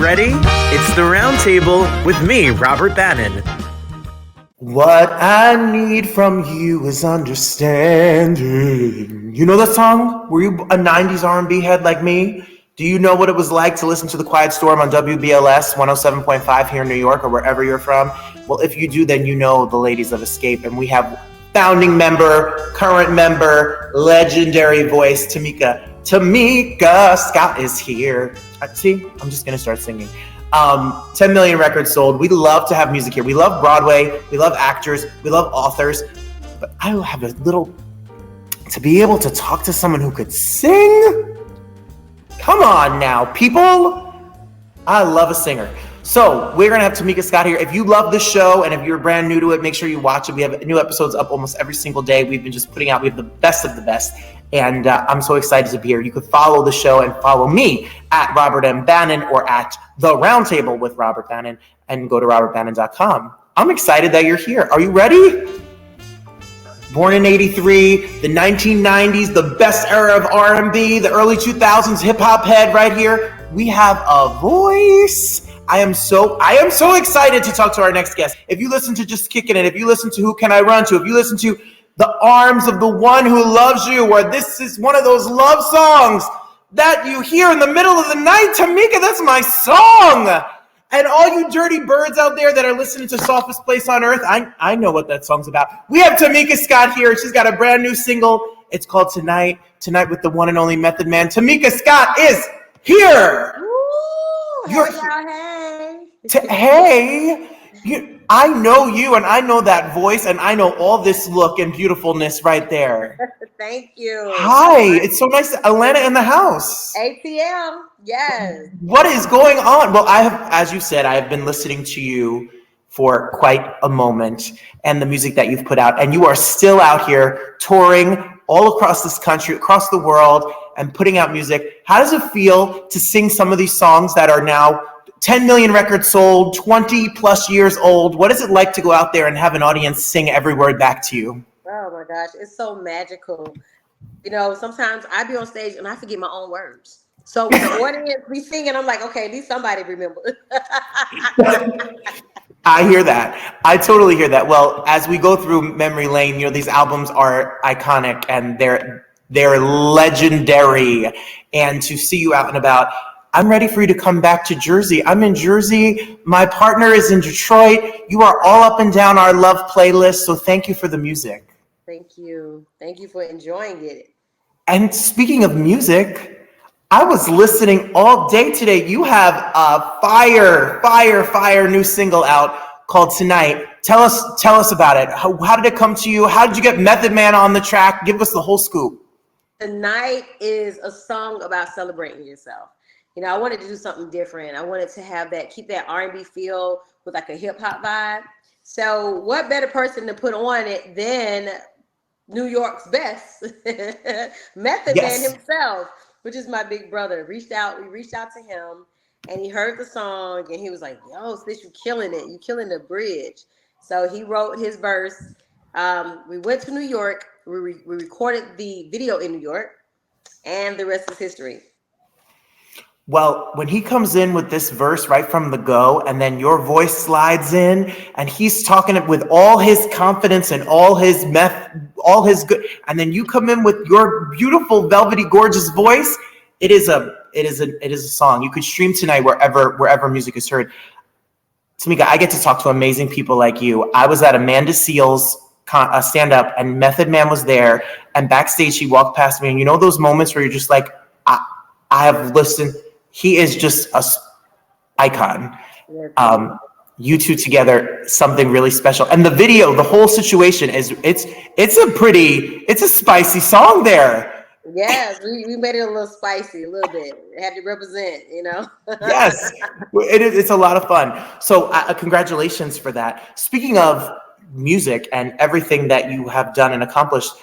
ready? It's the Roundtable with me, Robert Bannon. What I need from you is understanding. You know that song? Were you a 90s R&B head like me? Do you know what it was like to listen to The Quiet Storm on WBLS 107.5 here in New York or wherever you're from? Well, if you do, then you know the ladies of Xscape. And we have founding member, current member, legendary voice, Tamika Scott is here. See, I'm just going to start singing. 10 million records sold. We love to have music here. We love Broadway. We love actors. We love authors. But I have a little, to be able to talk to someone who could sing. Come on now, people. I love a singer. So we're going to have Tamika Scott here. If you love the show and if you're brand new to it, make sure you watch it. We have new episodes up almost every single day. We've been just putting out, we have the best of the best. And I'm so excited to be here. You could follow the show and follow me at Robert M. Bannon or at The Roundtable with Robert Bannon and go to robertbannon.com. I'm excited that you're here. Are you ready? Born in 83, the 1990s, the best era of R&B, the early 2000s hip-hop head right here. We have a voice. I am so excited to talk to our next guest. If you listen to Just Kickin It, if you listen to Who Can I Run To, if you listen to The Arms of the One Who Loves You, where this is one of those love songs that you hear in the middle of the night, Tamika, that's my song. And all you dirty birds out there that are listening to Softest Place on Earth, I know what that song's about. We have Tamika Scott here. She's got a brand new single. It's called Tonight with the one and only Method Man. Tamika Scott is here. Hey. I know you, and I know that voice, and I know all this look and beautifulness right there. Thank you. Hi, it's so nice. Atlanta in the house. ATL, yes. What is going on? Well, as you said, I have been listening to you for quite a moment and the music that you've put out, and you are still out here touring all across this country, across the world, and putting out music. How does it feel to sing some of these songs that are now 10 million records sold, 20 plus years old? What is it like to go out there and have an audience sing every word back to you? Oh my gosh, it's so magical. You know, sometimes I be on stage and I forget my own words. So when the audience be singing, I'm like, okay, at least somebody remember. I hear that. I totally hear that. Well, as we go through memory lane, you know, these albums are iconic and they're legendary. And to see you out and about, I'm ready for you to come back to Jersey. I'm in Jersey. My partner is in Detroit. You are all up and down our love playlist. So thank you for the music. Thank you. Thank you for enjoying it. And speaking of music, I was listening all day today. You have a fire new single out called Tonight. Tell us about it. How did it come to you? How did you get Method Man on the track? Give us the whole scoop. Tonight is a song about celebrating yourself. You know, I wanted to do something different. I wanted to have keep that R&B feel with like a hip hop vibe. So what better person to put on it than New York's best, Method Man himself, which is my big brother. We reached out to him and he heard the song and he was like, yo, sis, you killing it. You killing the bridge. So he wrote his verse. We went to New York. We recorded the video in New York and the rest is history. Well, when he comes in with this verse right from the go, and then your voice slides in, and he's talking with all his confidence and all his good, and then you come in with your beautiful, velvety, gorgeous voice. It is a song you could stream tonight wherever music is heard. Tamika, I get to talk to amazing people like you. I was at Amanda Seales' stand-up, and Method Man was there, and backstage he walked past me, and you know those moments where you're just like, I have listened. He is just a icon. You two together, something really special. And the video, the whole situation it's a spicy song there. Yes, we made it a little spicy, a little bit. It had to represent, you know. Yes, it's a lot of fun. So congratulations for that. Speaking of music and everything that you have done and accomplished,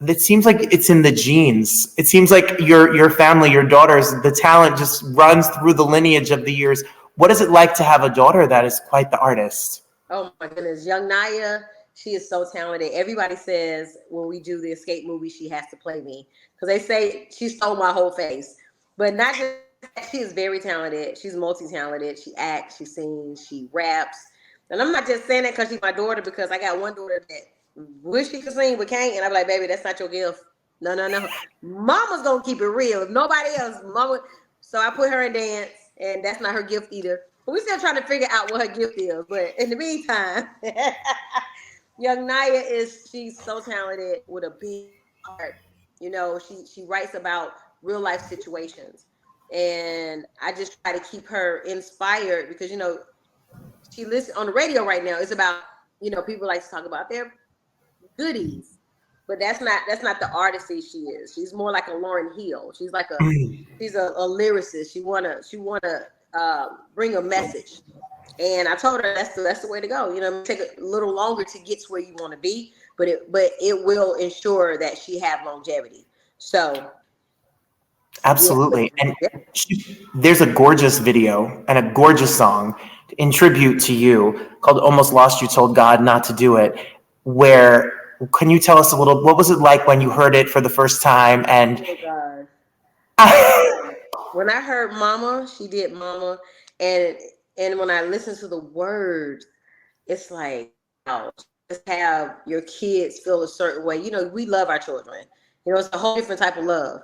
it seems like it's in the genes. It seems like your family, your daughters, the talent just runs through the lineage of the years. What is it like to have a daughter that is quite the artist? Oh my goodness, young Niyah, she is so talented. Everybody says when we do the Xscape movie, she has to play me because they say she stole my whole face. But not She is very talented. She's multi-talented. She acts, she sings, she raps. And I'm not just saying that because she's my daughter, because I got one daughter that wish she could sing but can't. And I'm like, baby, that's not your gift. No, no, no. Mama's gonna keep it real. If nobody else, mama. So I put her in dance, and that's not her gift either. But we're still trying to figure out what her gift is. But in the meantime, young Niyah she's so talented with a big heart. You know, she writes about real life situations. And I just try to keep her inspired because, you know, she listens on the radio right now. It's about, you know, people like to talk about their goodies, but that's not the artist she is. She's more like a Lauryn Hill. She's like she's a lyricist. She wanna bring a message. And I told her that's the way to go. You know, take a little longer to get to where you want to be, but it will ensure that she have longevity. So absolutely. And there's a gorgeous video and a gorgeous song in tribute to you called Almost Lost You Told God Not to Do It, where, can you tell us a little, what was it like when you heard it for the first time? And oh God. When I heard Mama, she did Mama, and when I listened to the words, it's like, wow, just have your kids feel a certain way. You know, we love our children. You know, it's a whole different type of love.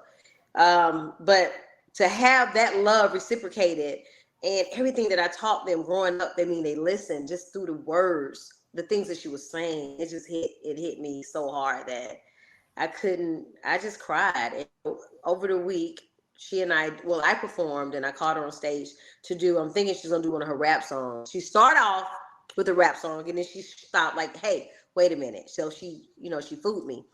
But to have that love reciprocated, and everything that I taught them growing up, they listened just through the words, the things that she was saying. It just hit me so hard that I just cried. And over the week, she and I performed, and I called her on stage to do, I'm thinking she's gonna do one of her rap songs. She started off with a rap song, and then she stopped like, hey, wait a minute. So she fooled me.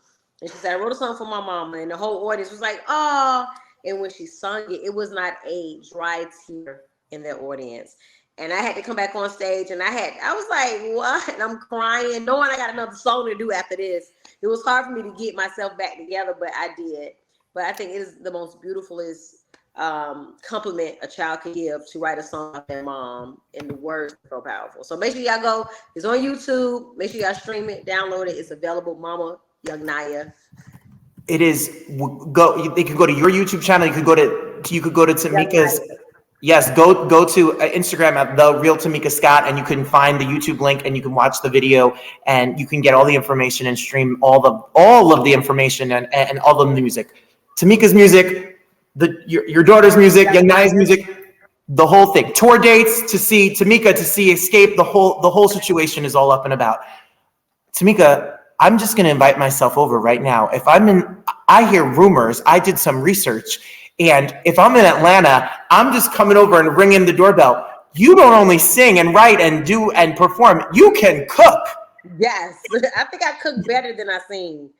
And she said, I wrote a song for my mama, and the whole audience was like, oh. And when she sung it, it was not a dry tear in their audience. And I had to come back on stage, and I was like, what? And I'm crying, knowing I got another song to do after this. It was hard for me to get myself back together, but I did. But I think it is the most beautifulest compliment a child can give, to write a song about their mom, and the words are so powerful. So make sure y'all go. It's on YouTube. Make sure y'all stream it, download it. It's available. Mama, Young Niyah. It is. They could go to your YouTube channel. You could go to Tamika's. Yes, go to Instagram at The Real Tamika Scott, and you can find the YouTube link, and you can watch the video, and you can get all the information and stream all of the information and all the music. Tamika's music, your daughter's music, Young Niyah's music, the whole thing. Tour dates to see Tamika, to see Xscape, the whole situation is all up and about. Tamika, I'm just going to invite myself over right now. If I hear rumors, I did some research, and if I'm in Atlanta, I'm just coming over and ringing the doorbell. You don't only sing and write and do and perform, you can cook. Yes, I think I cook better than I sing.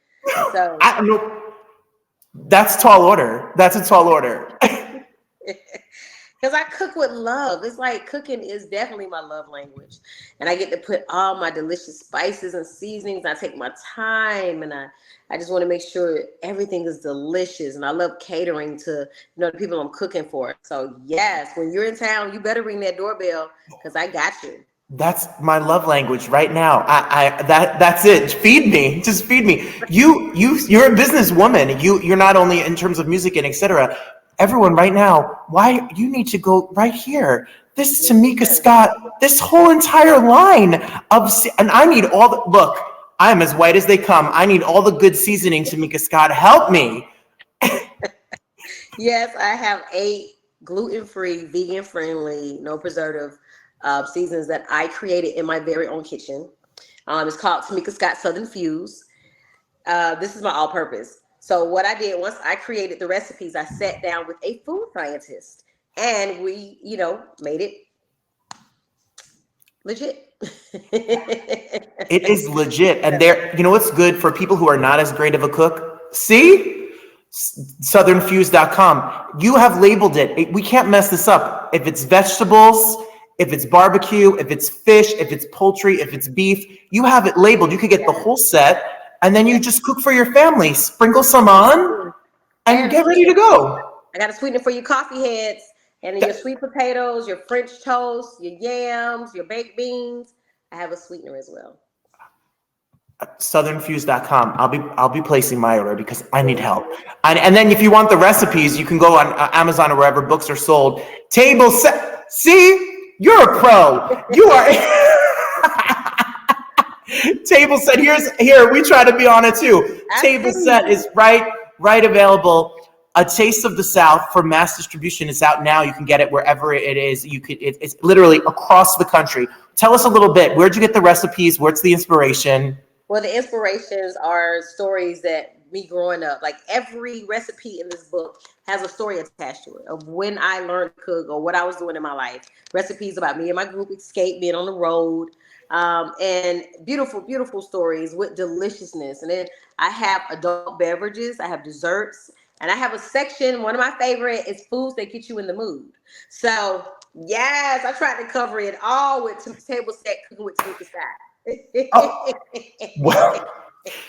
So that's tall order. That's a tall order. Because I cook with love. It's like cooking is definitely my love language. And I get to put all my delicious spices and seasonings. I take my time, and I just want to make sure everything is delicious. And I love catering to, the people I'm cooking for. So yes, when you're in town, you better ring that doorbell, because I got you. That's my love language right now. That's it. Feed me. Just feed me. You're a businesswoman. You're not only in terms of music and etc. Everyone right now, why you need to go right here. This Tamika Scott, this whole entire line and I need look, I'm as white as they come. I need all the good seasoning, Tamika Scott. Help me. Yes, I have 8 gluten-free, vegan-friendly, no preservative seasons that I created in my very own kitchen. It's called Tamika Scott Southern Fuse. This is my all-purpose. So what I did, once I created the recipes, I sat down with a food scientist, and we, made it legit. It is legit. And what's good for people who are not as great of a cook? See? Southernfuse.com. You have labeled it. We can't mess this up. If it's vegetables, if it's barbecue, if it's fish, if it's poultry, if it's beef, you have it labeled. You could get the whole set. And then you just cook for your family. Sprinkle some on and get ready to go. I got a sweetener for your coffee heads, and your sweet potatoes, your French toast, your yams, your baked beans. I have a sweetener as well. southernfuse.com. I'll be placing my order because I need help. And then if you want the recipes, you can go on Amazon or wherever books are sold. Table set. See, you're a pro. You are. Table set. Here. We try to be on it too. Table set is right available. A Taste of the South for mass distribution is out now. You can get it wherever it is. It's literally across the country. Tell us a little bit. Where'd you get the recipes? What's the inspiration? Well, the inspirations are stories that me growing up, like every recipe in this book has a story attached to it of when I learned to cook or what I was doing in my life. Recipes about me and my group Xscape, being on the road, and beautiful, beautiful stories with deliciousness. And then I have adult beverages, I have desserts, and I have a section, one of my favorite is foods that get you in the mood. So yes, I tried to cover it all with Table Set Cooking with Tamika Scott. Oh, well,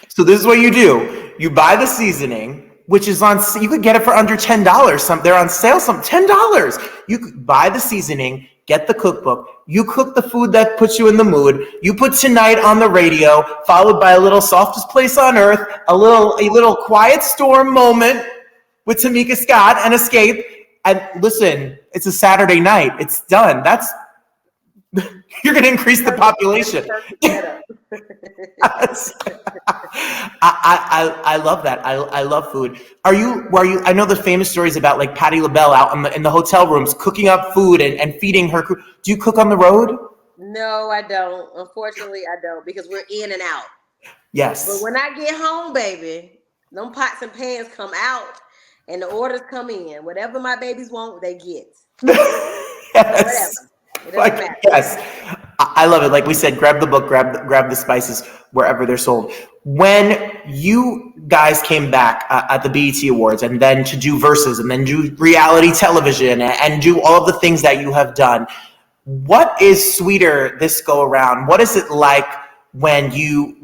so this is what you do. You buy the seasoning, which is you could get it for under $10. They're on sale, $10. You could buy the seasoning, get the cookbook. You cook the food that puts you in the mood. You put Tonight on the radio, followed by a little Softest Place on Earth, a little Quiet Storm moment with Tamika Scott and Xscape. And listen, it's a Saturday night. It's done. You're going to increase the population. I love that. I love food. Are you? I know the famous stories about like Patti LaBelle out in the hotel rooms cooking up food and feeding her crew. Do you cook on the road? No, I don't. Unfortunately, I don't because we're in and out. Yes. But when I get home, baby, them pots and pans come out and the orders come in. Whatever my babies want, they get. Yes. Whatever. Yes. I love it. Like we said, grab the book, grab the spices wherever they're sold. When you guys came back at the BET Awards and then to do Versus and then do reality television and do all of the things that you have done, what is sweeter this go around? What is it like when you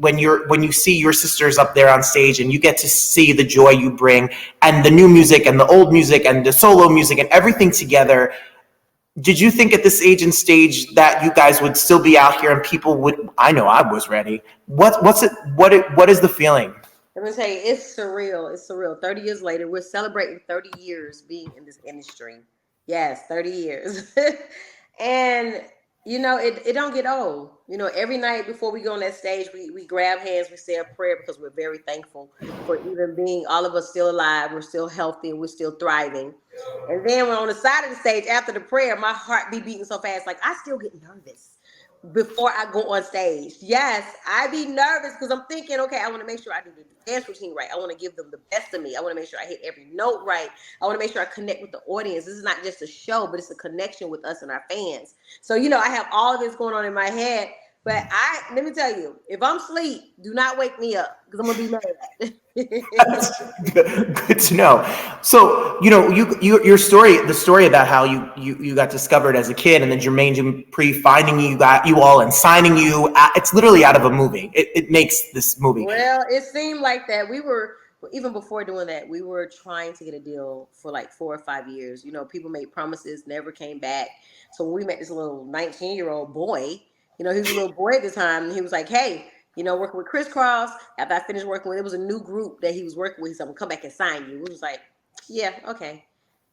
see your sisters up there on stage and you get to see the joy you bring and the new music and the old music and the solo music and everything together? Did you think at this age and stage that you guys would still be out here and people would? I know I was ready. What is the feeling? Let me tell you, it's surreal. It's surreal. 30 years later, we're celebrating 30 years being in this industry. Yes, 30 years. And you know, it don't get old. You know, every night before we go on that stage, we grab hands, we say a prayer because we're very thankful for even being all of us still alive. We're still healthy and we're still thriving. And then when on the side of the stage after the prayer, my heart be beating so fast, like I still get nervous before I go on stage. Yes, I be nervous because I'm thinking, okay, I want to make sure I do the dance routine right. I want to give them the best of me. I want to make sure I hit every note right. I want to make sure I connect with the audience. This is not just a show, but it's a connection with us and our fans. So, you know, I have all of this going on in my head. But let me tell you, if I'm asleep, do not wake me up because I'm gonna be mad. That's good to know. So, you know, your story, the story about how you got discovered as a kid, and then Jermaine Dupri finding you all and signing you. It's literally out of a movie. It makes this movie. Well, it seemed like that. We were even before doing that. We were trying to get a deal for like 4 or 5 years. You know, people made promises, never came back. So when we met this little 19-year-old boy. You know, he was a little boy at the time, and he was like, hey, you know, working with Crisscross. After I finished working with, it was a new group that he was working with. He said, I'm going to come back and sign you. We was like, yeah, okay.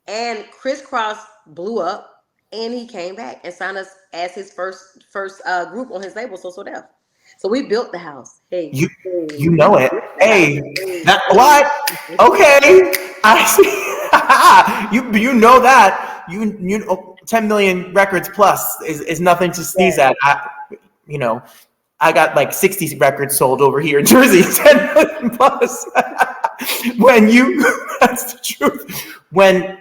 And Crisscross blew up, and he came back and signed us as his first group on his label, So Def. So we built the house. Hey, you know it. Hey, what? Okay, I see. you know that you 10 million records plus is nothing to sneeze at. I got like 60 records sold over here in Jersey, 10 million plus. That's the truth. When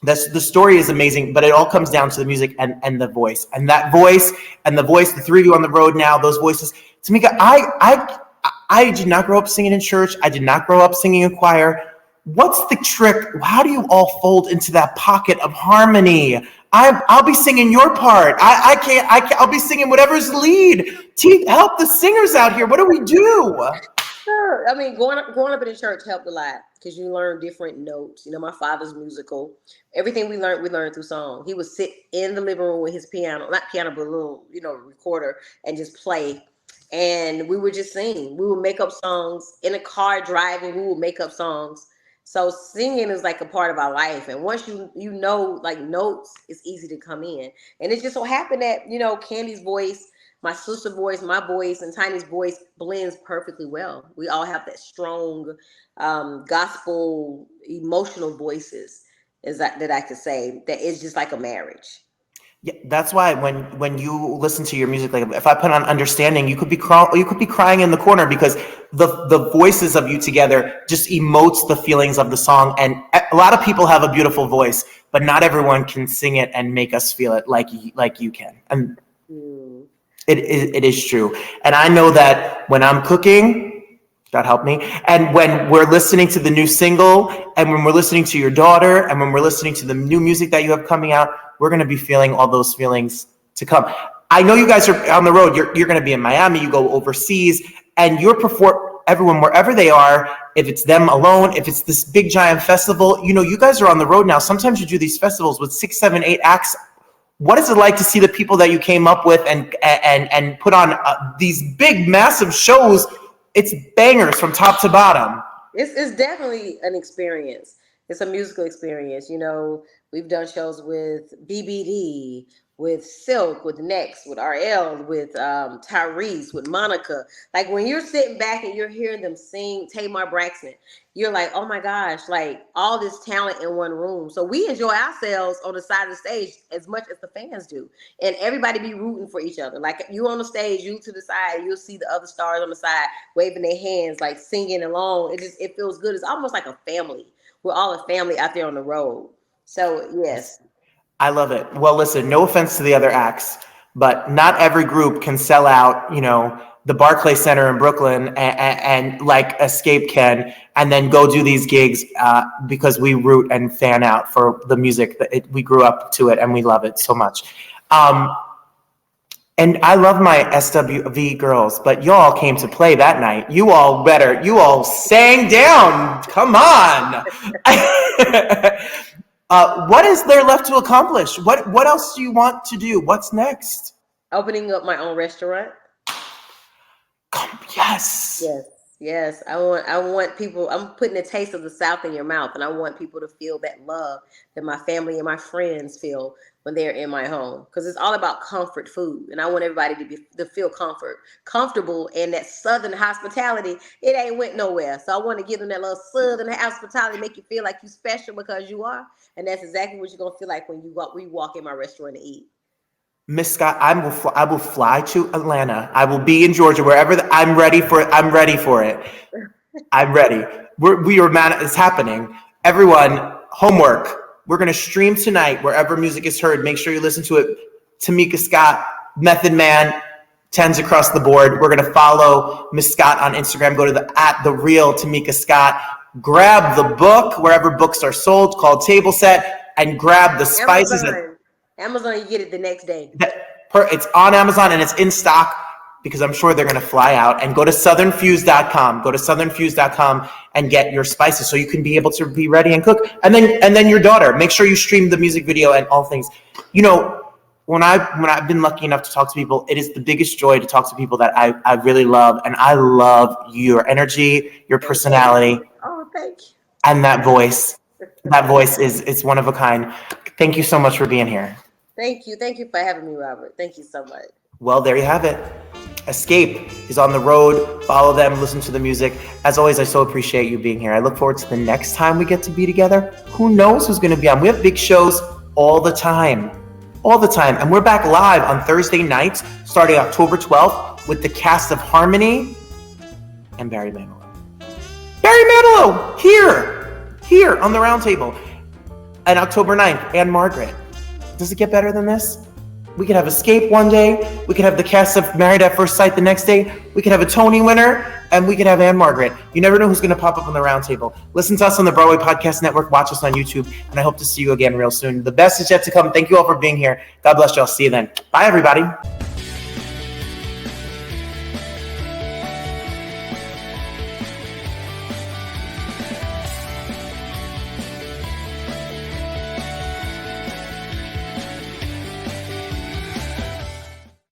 the story is amazing, but it all comes down to the music and the voice. And that voice and the voice, the three of you on the road now, those voices. Tamika, I did not grow up singing in church. I did not grow up singing in choir. What's the trick? How do you all fold into that pocket of harmony? I'll be singing your part. I'll be singing whatever's lead. Help the singers out here. What do we do? Sure. I mean, growing up in the church helped a lot because you learn different notes. You know, my father's musical. Everything we learned through song. He would sit in the living room with his piano, not piano, but a little, recorder, and just play. and we would just sing. We would make up songs in a car driving. We would make up songs. So singing is like a part of our life. And once you know like notes, it's easy to come in. And it just so happened that, Kandi's voice, my sister's voice, my voice, and Tiny's voice blends perfectly well. We all have that strong gospel, emotional voices, that I could say, that is just like a marriage. Yeah, that's why when you listen to your music, like if I put on Understanding, you could be crying in the corner because the voices of you together just emotes the feelings of the song. And a lot of people have a beautiful voice, but not everyone can sing it and make us feel it like you can. And it is true. And I know that when I'm cooking, God help me, and when we're listening to the new single, and when we're listening to your daughter, and when we're listening to the new music that you have coming out, we're going to be feeling all those feelings to come. I know you guys are on the road. You're going to be in Miami. You go overseas, and you're perform everyone wherever they are. If it's them alone, if it's this big giant festival, you guys are on the road now. Sometimes you do these festivals with 6, 7, 8 acts. What is it like to see the people that you came up with and put on these big, massive shows? It's bangers from top to bottom. It's definitely an experience. It's a musical experience. We've done shows with BBD, with Silk, with Next, with RL, with Tyrese, with Monica. Like when you're sitting back and you're hearing them sing Tamar Braxton, you're like, oh my gosh, like all this talent in one room. So we enjoy ourselves on the side of the stage as much as the fans do. And everybody be rooting for each other. Like you on the stage, you to the side, you'll see the other stars on the side waving their hands, like singing along. It feels good. It's almost like a family. We're all a family out there on the road. So yes. I love it. Well, listen, no offense to the other acts, but not every group can sell out, the Barclays Center in Brooklyn and like Xscape can, and then go do these gigs because we root and fan out for the music. We grew up to it and we love it so much. And I love my SWV girls, but y'all came to play that night. You all sang down. Come on. What is there left to accomplish? What else do you want to do? What's next? Opening up my own restaurant. Yes. I want people. I'm putting a taste of the South in your mouth, and I want people to feel that love that my family and my friends feel when they're in my home, because it's all about comfort food, and I want everybody to feel comfortable, and that Southern hospitality, it ain't went nowhere. So I want to give them that little Southern hospitality, make you feel like you special because you are, and that's exactly what you're gonna feel like when you walk in my restaurant to eat. Miss Scott, I will fly to Atlanta. I will be in Georgia, wherever. I'm ready for it. I'm ready for it. I'm ready. It's happening. Everyone, homework. We're going to stream tonight wherever music is heard. Make sure you listen to it. Tamika Scott, Method Man, 10s across the board. We're going to follow Miss Scott on Instagram. Go to the real Tamika Scott. Grab the book wherever books are sold called Table Set, and grab the spices. Amazon, you get it the next day. It's on Amazon and it's in stock because I'm sure they're going to fly out. And go to southernfuse.com. Go to southernfuse.com and get your spices so you can be able to be ready and cook. And then your daughter, make sure you stream the music video and all things. When I've been lucky enough to talk to people, it is the biggest joy to talk to people that I really love. And I love your energy, your personality. Oh, thank you. And that voice. That voice is one of a kind. Thank you so much for being here. Thank you for having me, Robert. Thank you so much. Well, there you have it. Xscape is on the road. Follow them, listen to the music. As always, I so appreciate you being here. I look forward to the next time we get to be together. Who knows who's going to be on? We have big shows all the time. And we're back live on Thursday nights, starting October 12th, with the cast of Harmony and Barry Manilow. Barry Manilow, here on the Roundtable. And October 9th, Anne Margaret. Does it get better than this? We could have Xscape one day. We could have the cast of Married at First Sight the next day. We could have a Tony winner, and we could have Anne Margaret. You never know who's going to pop up on the Roundtable. Listen to us on the Broadway Podcast Network. Watch us on YouTube, and I hope to see you again real soon. The best is yet to come. Thank you all for being here. God bless y'all. See you then. Bye, everybody.